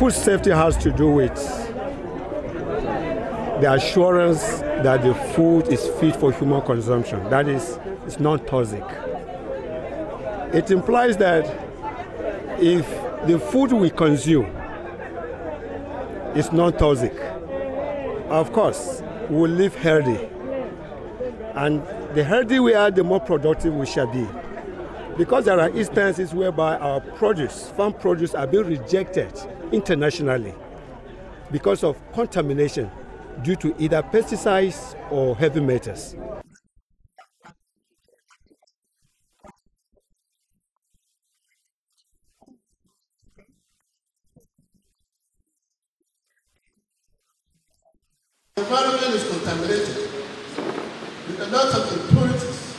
Food safety has to do with the assurance that the food is fit for human consumption. That is, it's non-toxic. It implies that if the food we consume is non-toxic, of course, we'll live healthy. And the healthier we are, the more productive we shall be. Because there are instances whereby our produce, farm produce, are being rejected internationally because of contamination due to either pesticides or heavy metals. The environment is contaminated with a lot of impurities,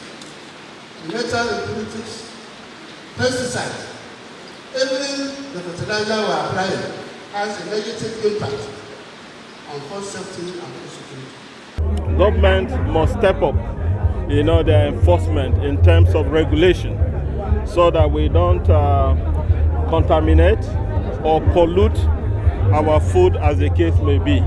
metal impurities, pesticides. Even the fertilizer we are applying has a negative impact on food safety and food security. Government must step up, their enforcement in terms of regulation, so that we don't contaminate or pollute our food, as the case may be.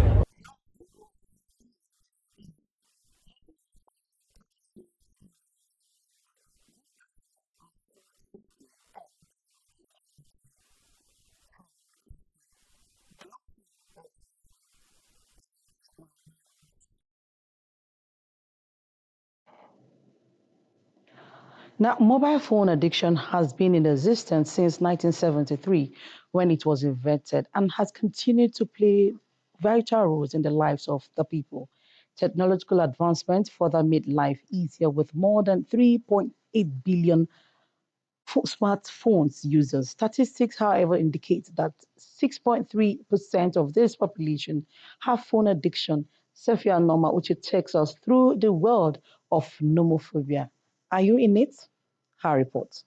Now, mobile phone addiction has been in existence since 1973 when it was invented and has continued to play vital roles in the lives of the people. Technological advancement further made life easier with more than 3.8 billion smartphones users. Statistics, however, indicate that 6.3% of this population have phone addiction. Sophia Norma Uche takes us through the world of nomophobia. Are you in it? Her report.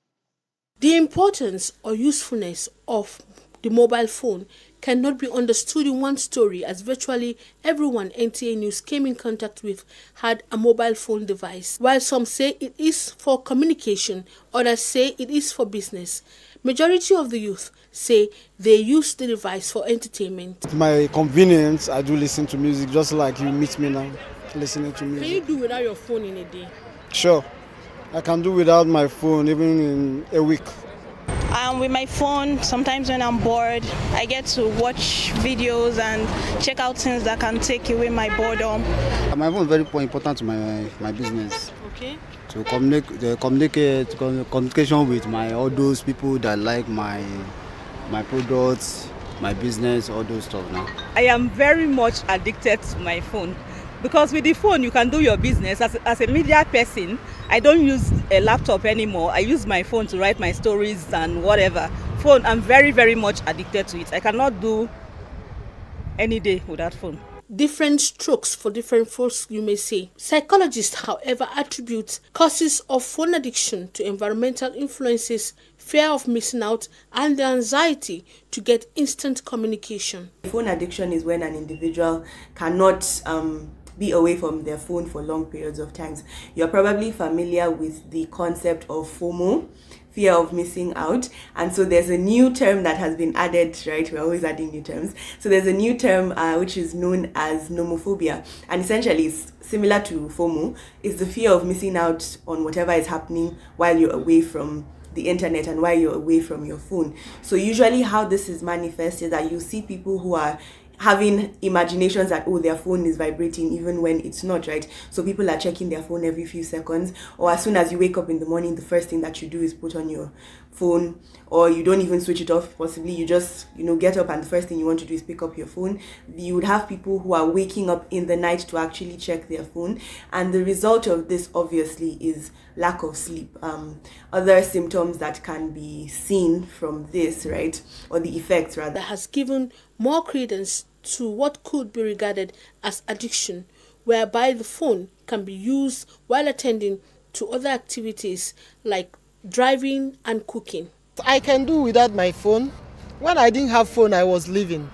The importance or usefulness of the mobile phone cannot be understood in one story, as virtually everyone NTA News came in contact with had a mobile phone device. While some say it is for communication, others say it is for business. Majority of the youth say they use the device for entertainment. At my convenience, I do listen to music, just like you meet me now, listening to music. Can you do without your phone in a day? Sure. I can do without my phone even in a week. With my phone, sometimes when I'm bored, I get to watch videos and check out things that can take away my boredom. My phone is very important to my business. Okay. To communication with all those people that like my products, my business, all those stuff now. I am very much addicted to my phone. Because with the phone, you can do your business. As a media person, I don't use a laptop anymore. I use my phone to write my stories and whatever. Phone, I'm very, very much addicted to it. I cannot do any day without phone. Different strokes for different folks, you may say. Psychologists, however, attribute causes of phone addiction to environmental influences, fear of missing out, and the anxiety to get instant communication. Phone addiction is when an individual cannot be away from their phone for long periods of times. You're probably familiar with the concept of FOMO, fear of missing out. And so there's a new term that has been added, right? We're always adding new terms. So there's a new term which is known as nomophobia. And essentially it's similar to FOMO. It's the fear of missing out on whatever is happening while you're away from the internet and while you're away from your phone. So usually how this is manifested is that you see people who are having imaginations that, oh, their phone is vibrating even when it's not, right? So people are checking their phone every few seconds, or as soon as you wake up in the morning, the first thing that you do is put on your phone, or you don't even switch it off. Possibly you just, get up and the first thing you want to do is pick up your phone. You would have people who are waking up in the night to actually check their phone, and the result of this obviously is lack of sleep. Other symptoms that can be seen from this, right, or the effects rather, that has given more credence to what could be regarded as addiction, whereby the phone can be used while attending to other activities like driving and cooking. I can do without my phone. When I didn't have phone, I was living.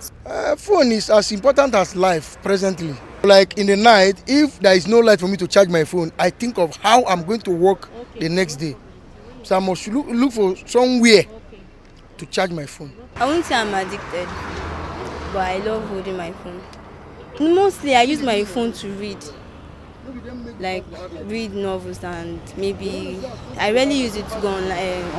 Phone is as important as life presently. Like in the night, if there is no light for me to charge my phone, I think of how I'm going to work the next day. So I must look for somewhere to charge my phone. I won't say I'm addicted, but I love holding my phone. Mostly I use my phone to read, like read novels, and maybe I rarely use it to go on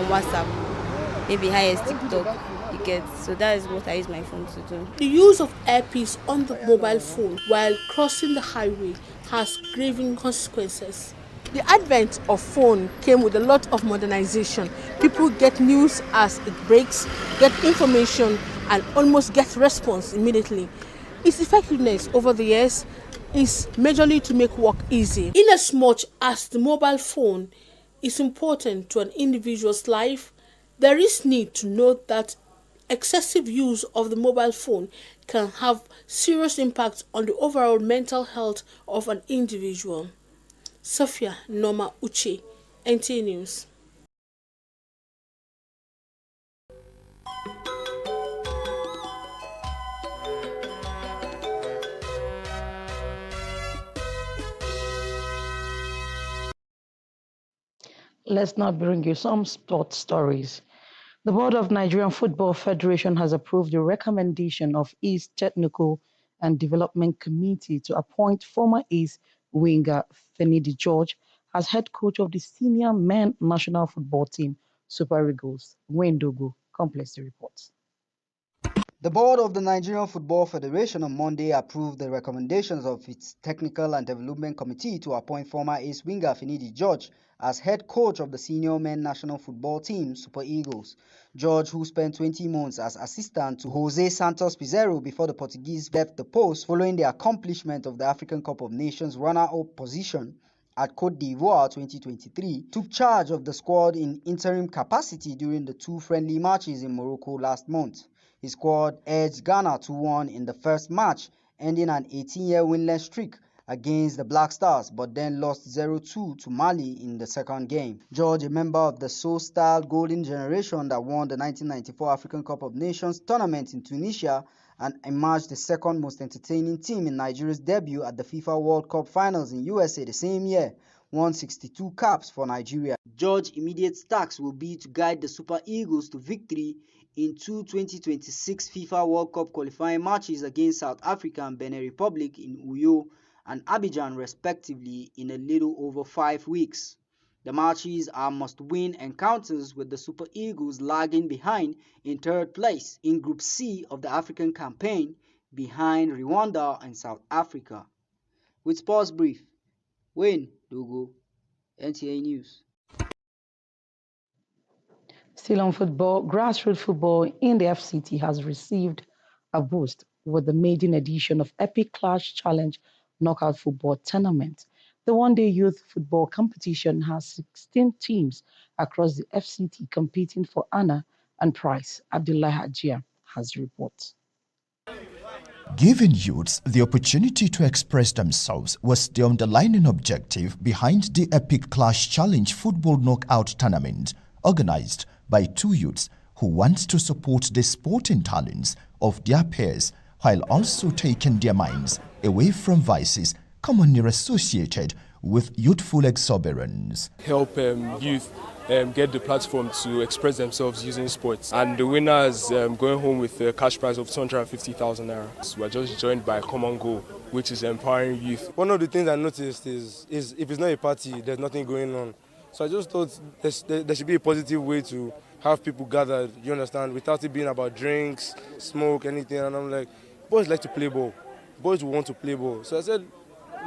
WhatsApp, maybe highest TikTok, you get. So that is what I use my phone to do. The use of earpiece on the mobile phone while crossing the highway has grave consequences. The advent of phone came with a lot of modernization. People get news as it breaks, get information, and almost get response immediately. Its effectiveness over the years is majorly to make work easy. Inasmuch as the mobile phone is important to an individual's life, there is need to note that excessive use of the mobile phone can have serious impact on the overall mental health of an individual. Sophia Norma Uche, NTA News. Let's now bring you some sports stories. The Board of Nigerian Football Federation has approved the recommendation of East Technical and Development Committee to appoint former East winger Finidi George as head coach of the senior men national football team, Super Eagles. Wayne Dogo completes the report. The board of the Nigerian Football Federation on Monday approved the recommendations of its Technical and Development Committee to appoint former ace winger Finidi George as head coach of the senior men national football team, Super Eagles. George, who spent 20 months as assistant to Jose Santos Pizarro before the Portuguese left the post following the accomplishment of the African Cup of Nations runner-up position at Côte d'Ivoire 2023, took charge of the squad in interim capacity during the two friendly matches in Morocco last month. His squad edged Ghana 2-1 in the first match, ending an 18-year winless streak against the Black Stars, but then lost 0-2 to Mali in the second game. George, a member of the so-styled Golden Generation that won the 1994 African Cup of Nations tournament in Tunisia and emerged the second most entertaining team in Nigeria's debut at the FIFA World Cup Finals in USA the same year, won 62 caps for Nigeria. George's immediate tasks will be to guide the Super Eagles to victory in two 2026 FIFA World Cup qualifying matches against South Africa and Benin Republic in Uyo and Abidjan respectively in a little over 5 weeks. The matches are must-win encounters, with the Super Eagles lagging behind in third place in Group C of the African campaign, behind Rwanda and South Africa. With Sports Brief, Wayne Dogo, NTA News. Still on football, grassroots football in the FCT has received a boost with the maiden edition of Epic Clash Challenge Knockout Football Tournament. The one-day youth football competition has 16 teams across the FCT competing for honor and prize. Abdullah Hajia has the report. Giving youths the opportunity to express themselves was the underlying objective behind the Epic Clash Challenge Football Knockout Tournament, organized by two youths who want to support the sporting talents of their peers while also taking their minds away from vices commonly associated with youthful exuberance. Help youth get the platform to express themselves using sports. And the winners going home with a cash prize of 250,000 naira. So we're just joined by a common goal, which is empowering youth. One of the things I noticed is if it's not a party, there's nothing going on. So I just thought there should be a positive way to have people gathered, you understand, without it being about drinks, smoke, anything. And I'm like, boys like to play ball. Boys will want to play ball. So I said,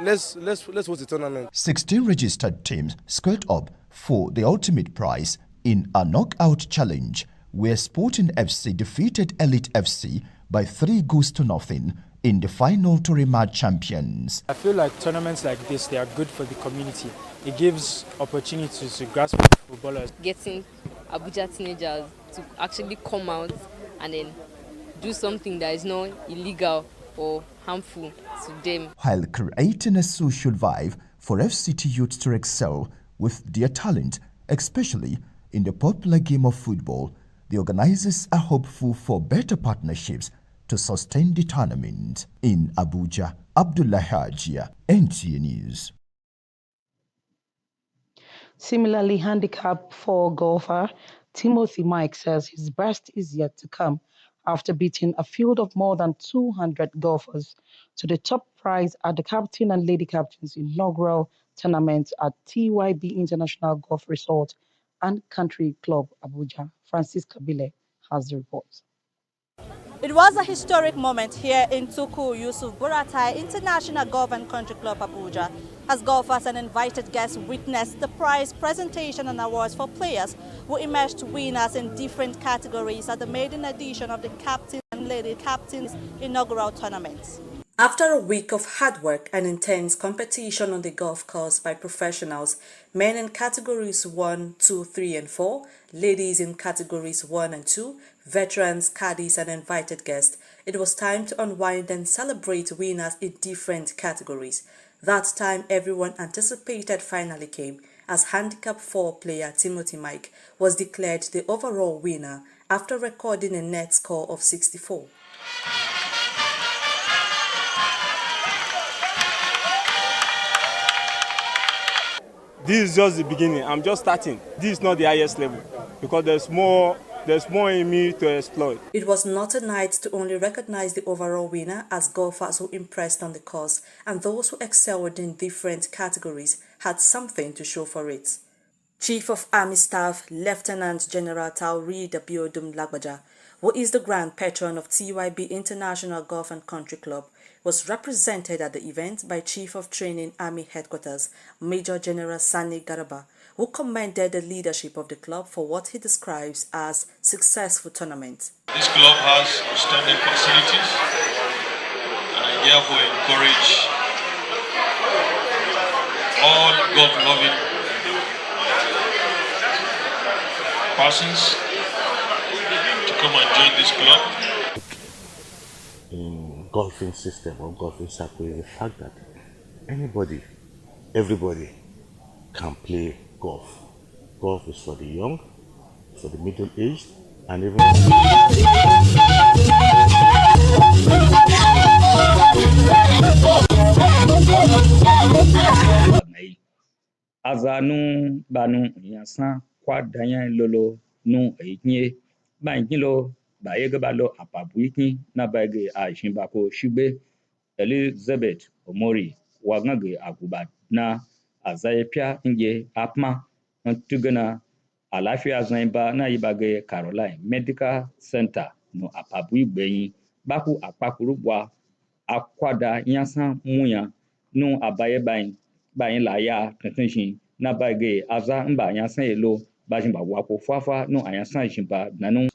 let's host a tournament. 16 registered teams squared up for the ultimate prize in a knockout challenge, where Sporting FC defeated Elite FC by 3-0 in the final to emerge champions. I feel like tournaments like this, they are good for the community. It gives opportunities to grassroots footballers. Getting Abuja teenagers to actually come out and then do something that is not illegal or harmful to them. While creating a social vibe for FCT youth to excel with their talent, especially in the popular game of football, the organizers are hopeful for better partnerships to sustain the tournament. In Abuja, Abdullah Hajia, NTA News. Similarly handicapped for golfer Timothy Mike says his best is yet to come after beating a field of more than 200 golfers to the top prize at the Captain and Lady Captains inaugural tournament at TYB International Golf Resort and Country Club, Abuja. Francis Kabile has the report. It was a historic moment here in Tuku Yusuf Buratai International Golf and Country Club, Abuja, as golfers and invited guests witnessed the prize presentation and awards for players who emerged winners in different categories at the maiden edition of the Captain and Lady Captains inaugural tournament. After a week of hard work and intense competition on the golf course by professionals, men in categories 1, 2, 3 and 4, ladies in categories 1 and 2, veterans, caddies and invited guests, it was time to unwind and celebrate winners in different categories. That time everyone anticipated finally came as handicap 4 player Timothy Mike was declared the overall winner after recording a net score of 64. This is just the beginning. I'm just starting. This is not the highest level because there's more in me to exploit. It was not a night to only recognize the overall winner as golfers who impressed on the course and those who excelled in different categories had something to show for it. Chief of Army Staff Lieutenant General Tauri Abiodun Lagbaja, who is the grand patron of TYB International Golf and Country Club, was represented at the event by Chief of Training Army Headquarters Major General Sani Garaba, who commended the leadership of the club for what he describes as successful tournament. This club has outstanding facilities and I therefore encourage all God-loving persons to come and join this club. In golfing system or golfing circle is the fact that everybody can play golf. Golf is for the young, for the middle-aged, and even azanu banu yansan kwa danyan lolo nu ekinye banjilo bayege balo apabuiki na bage a shimbako shigbe Elizabeth Omori wagage akuba na azayepia nje apma ntugana alafia zanba na ibage Caroline Medical Center no apabui gbeyin baku apakurubwa akwada yansan muya nu abaye bayin la ya tuntun na bage aza mba yansan elo bajimba wako fafa nu ayansan jimba nanu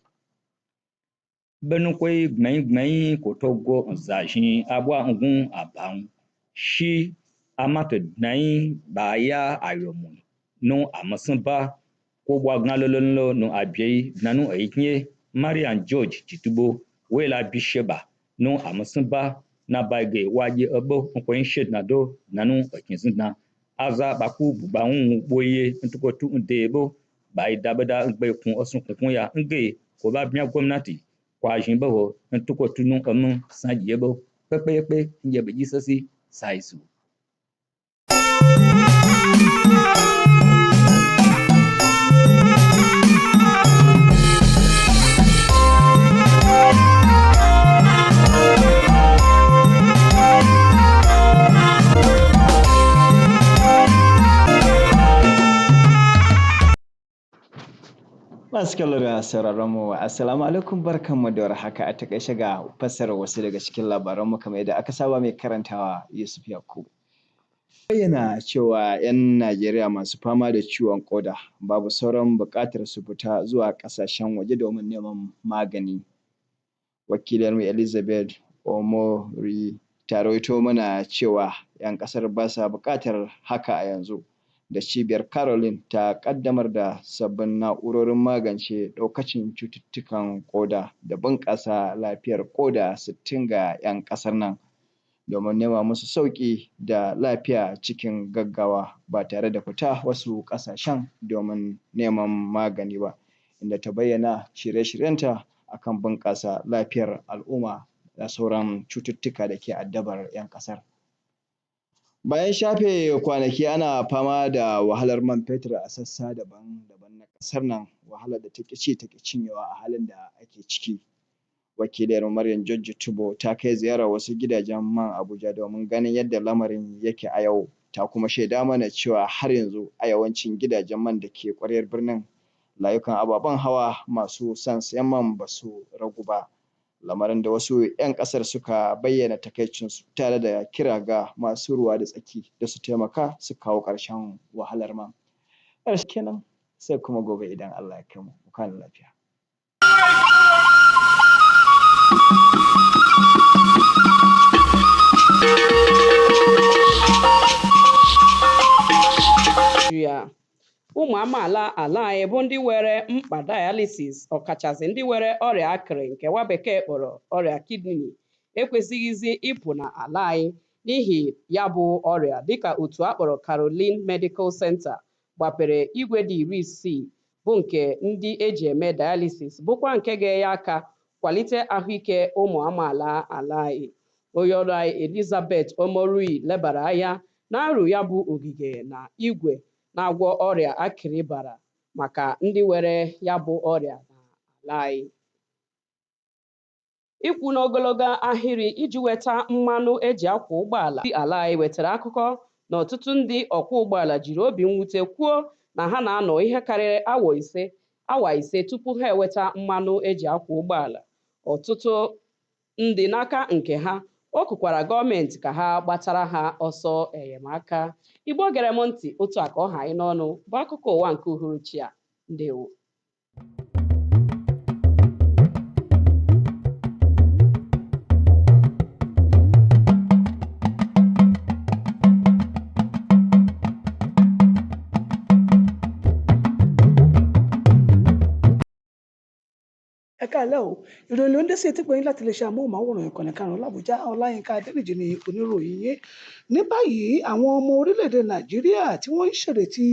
benukwe gmei kotogo zajin abwa ngun abaun shi amate nai baya ayomu nu amasanba ko bwa gnalololo nu abie nanu eikinye Marian George Chitubo wela bisheba nu amasanba na bage waje abo nkwen shed na do nanu ekinzina aza baku buba boye ntukotu ndebo bai dabada gbe kun osun kun ya nge ko ba bia gwamnati kwa jimbo ntukotu nu amu sanjebo pepepe nje beji sasi saisu. Masu kallo da sauraron mu assalamu alaikum barkanmu da warhaka a takaice ga fassarar wasu daga cikin labaran mu kamar yadda aka saba mai karantawa Yusuf Yakubu. Bayyana cewa 'yan Najeriya masu fama da ciwon koda babu sauran buƙatar su fita zuwa ƙasashen waje domin neman magani. Wakilar Elizabeth Omori ta rawaito mana cewa 'yan ƙasar ba sa buƙatar haka a yanzu. Da cibiyar Caroline ta ƙaddamar da sabbin na'urorin magance ɗaukacin cututtukan ƙoda da bunƙasa lafiyar ƙoda 60 ga 'yan ƙasar nan domin nema musu sauƙi da lafiya cikin gaggawa ba tare da fita wasu ƙasashen domin neman magani ba, inda ta bayyana shirye-shiryenta akan bunƙasa lafiyar al'umma da sauran cututtuka da ke addabar 'yan ƙasar. Bayan shafe kwanaki ana fama da wahalar man fetur a sassa daban-daban na ƙasar nan, wahalar da ta ƙi ci ta ƙi cinyewa a halin da ake ciki. Wakiliyar Maryam Jojji Tubo ta kai ziyara wasu gidajen man Abuja domin ganin yadda lamarin yake a yau. Ta kuma shaida mana cewa har yanzu a yawancin gidajen man da ke ƙwaryar birnin layukan ababen hawa masu son sayan man ba su ragu ba. Lamarin da wasu 'yan ƙasar suka bayyana takaicinsu tare da kira ga masu ruwa da tsaki da su taimaka su kawo ƙarshen wahalar man. Ƙarshe kenan sai kuma gobe idan Allah ya kai mu. Ku kwana lafiya. Ụmụ amaala ala anyị bụ ndị nwere mkpa dialysis ọkachasị ndị nwere ọrịa akịrị nke nwa bekee kpọrọ ọrịa kidney ekwesịghịzi ịpụ n'ala anyị n'ihi ya bụ ọrịa dịka otu akpọrọ Caroline Medical Center gbapere igwe dị 60 bụ nke ndị eji eme dialysis bụkwa nke ga-enye aka kwalite ahụike ụmụ amaala ala anyị. Onye ọrụ anyị Elizabeth Omorui lebara anya na uru ya bụ ogige na igwe na-agwọ ọrịa akịrị bara maka ndị nwere ya bụ ọrịa n'ala anyị. Ikwu n'ogologo ahịrị iji weta mmanụ eji akwa ụgbọala ndị ala anyị wetara akụkọ na ọtụtụ ndị ọkwọ ụgbọala jiri obi mwute kwuo na ha na-anọ ihe karịrị awa ise tupu ha eweta mmanụ eji akwa ụgbọala. Ọtụtụ ndị n'aka nke ha o kukwara gọọmenti ka ha gbatara ha ọsọ enyemaka. Igbo gere m ntị, otu a ka ọ ha anyị n'ọnụ bụ akụkọ ụwa nke uhuruchi a. Ndewo. Ẹ káalẹ́ o, ìròyìn ló ń dé sí etí gbọ̀nyìn láti iléeṣẹ́ amóhùnmáwòrán ìkànnì karùn-ún l'Àbújá. Ọláyínká Adéníjì ni oníròyìn yín. Ní báyìí, àwọn ọmọ orílẹ̀-èdè Nàìjíríà tí wọ́n ń ṣèrètí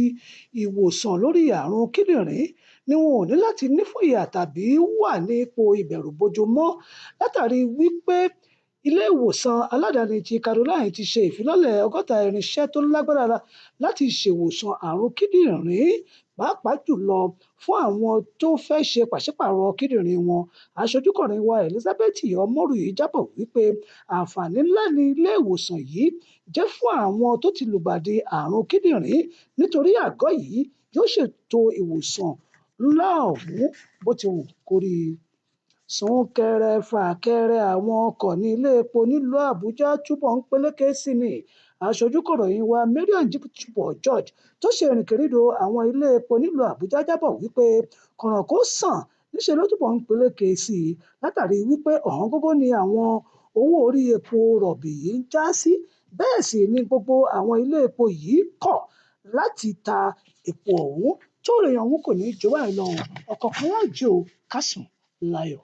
ìwòsàn lórí àrùn kíndìnrín ni wọn ò ní láti nífòyà tàbí wà ní ipò ìbẹ̀rùbojo mọ́ látàrí wípé ilé ìwòsàn aládàáni ti Caroline ti ṣe ìfilọ́lẹ̀ 60 irinṣẹ́ tó lágbára láti ṣèwòsàn àrùn kíndìnrín pàápàá jùlọ fún àwọn tó fẹ́ ṣe pàṣípààrọ̀ kíndìnrín wọn. Aṣojúkọ̀ròyìn wa Elizabeth Omorui jábọ̀ wípé àǹfààní ńlá ni ilé ìwòsàn yìí jẹ́ fún àwọn tó ti lùgbàdì àrùn kíndìnrín nítorí àgọ́ yìí yóò ṣètò ìwòsàn ńlá ọ̀hún bó ti wù kó rí. Súnkẹrẹ fàkẹrẹ àwọn ọkọ̀ ní ilé epo nílùú Àbújá túbọ̀ ń peléke sí ni. Aṣojúkọ̀ròyìn wa Mariam Jojji George tó ṣe ìrìnkèrindò àwọn ilé epo nílùú Àbújá jábọ̀ wípé kọ̀ràn kó sàn níṣẹ́ ló túbọ̀ ń peléke sí i látàrí wípé ọ̀wọ́ngógó ni àwọn owó orí epo rọ̀bì yìí ń já sí. Bẹ́ẹ̀ sì ni gbogbo àwọn ilé epo yìí kọ̀ láti ta epo ọ̀hún. Tó ròyìn ọ̀hún kò ní jù báyìí lọ, ọ̀kọ̀ọ̀kan yóò jẹ́ o, ká sùn láyọ̀.